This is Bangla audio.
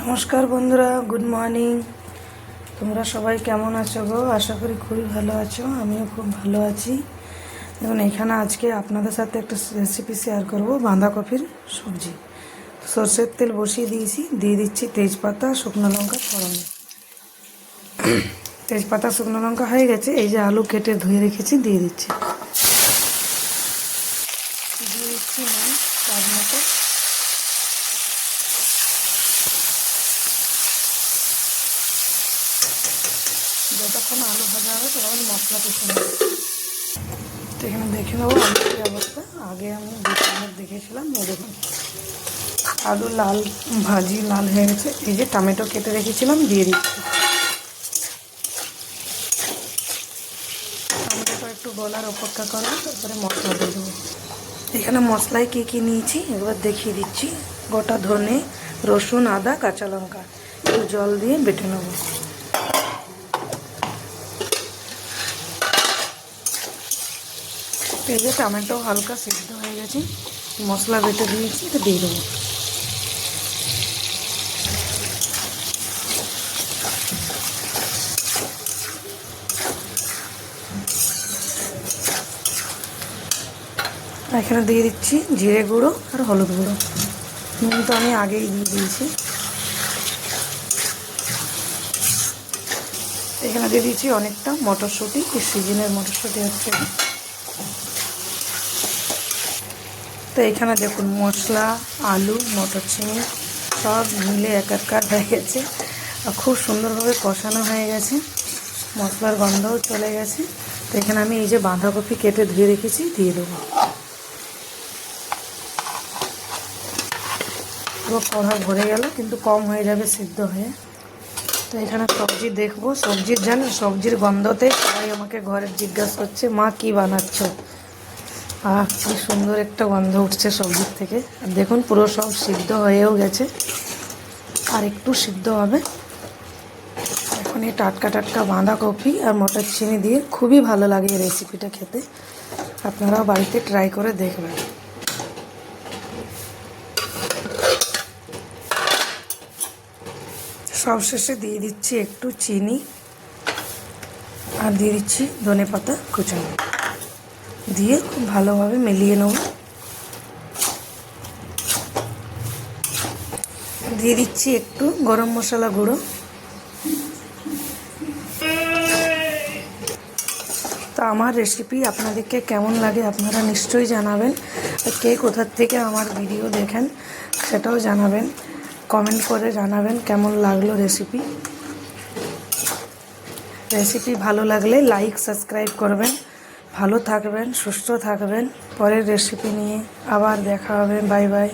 নমস্কার বন্ধুরা, গুড মর্নিং। তোমরা সবাই কেমন আছো গো? আশা করি খুবই ভালো আছো। আমিও খুব ভালো আছি। দেখুন, এখানে আজকে আপনাদের সাথে একটা রেসিপি শেয়ার করব, বাঁধাকপির সবজি। সরষের তেল বসিয়ে দিয়েছি, দিয়ে দিচ্ছি তেজপাতা, শুকনো লঙ্কা ফোড়ন। তেজপাতা শুকনো লঙ্কা হয়ে গেছে, এই যে আলু কেটে ধুয়ে রেখেছি দিয়ে দিচ্ছি। দিয়ে দিচ্ছি নুন স্বাদ মতো। যতক্ষণ আলু ভাজা হবে তখন মশলা পিছনে নেব। তো এখানে দেখে নেবো আলুর কী অবস্থা। আগে আমি 2 চামচ দেখেছিলাম, দেখুন আলু লাল হয়ে গেছে। এই যে টমেটো কেটে রেখেছিলাম দিয়ে দিচ্ছি। টমেটোটা একটু গলার অপেক্ষা করবো, তারপরে মশলা দিয়ে দেবো। এখানে মশলায় কী কী নিয়েছি একবার দেখিয়ে দিচ্ছি। গোটা ধনে, রসুন, আদা, কাঁচা লঙ্কা একটু জল দিয়ে বেটে নেবো। এই যে টমেটো হালকা সিদ্ধ হয়ে গেছে, মশলা বেটে দিয়েছি, তো দিয়ে দেবো। এখানে দিয়ে দিচ্ছি জিরে গুঁড়ো আর হলুদ গুঁড়ো। নুন তো আমি আগেই দিয়ে দিয়েছি। এখানে দিয়ে দিচ্ছি অনেকটা মটরশুঁটি, এই সিজনের মটরশুঁটি হচ্ছে। তো এখানে দেখুন মশলা, আলু, মটর চিনি সব মিলে একাকার হয়ে গেছে আর খুব সুন্দরভাবে কষানো হয়ে গেছে। মশলার গন্ধও চলে গেছে। তো এখানে আমি এই যে বাঁধাকপি কেটে ধুয়ে রেখেছি দিয়ে দেবো। পুরো কড়া ভরে গেল, কিন্তু কম হয়ে যাবে সিদ্ধ হয়ে। তো এখানে সবজি দেখবো, সবজির গন্ধতে সবাই আমাকে ঘরে জিজ্ঞাসা করছে, মা কি বানাচ্ছ? কি সুন্দর একটা গন্ধ উঠছে সবজির থেকে। আর দেখুন পুরো সব সিদ্ধ হয়েও গেছে, আর একটু সিদ্ধ হবে। এখন এই টাটকা টাটকা বাঁধাকপি আর মটর চিনি দিয়ে খুবই ভালো লাগে এই রেসিপিটা খেতে। আপনারাও বাড়িতে ট্রাই করে দেখবেন। সবশেষে দিয়ে দিচ্ছি একটু চিনি আর দিয়ে দিচ্ছি ধনেপাতা কুচানো, দিয়ে খুব ভালোভাবে মিলিয়ে নেব। দিয়ে দিচ্ছি একটু গরম মশলা গুঁড়ো। তো আমার রেসিপি আপনাদেরকে কেমন লাগে আপনারা নিশ্চয়ই জানাবেন। আর কে কোথার থেকে আমার ভিডিও দেখেন সেটাও জানাবেন, কমেন্ট করে জানাবেন কেমন লাগলো রেসিপি ভালো লাগলে লাইক সাবস্ক্রাইব করবেন। ভালো থাকবেন, সুস্থ থাকবেন। পরের রেসিপি নিয়ে আবার দেখা হবে। Bye bye.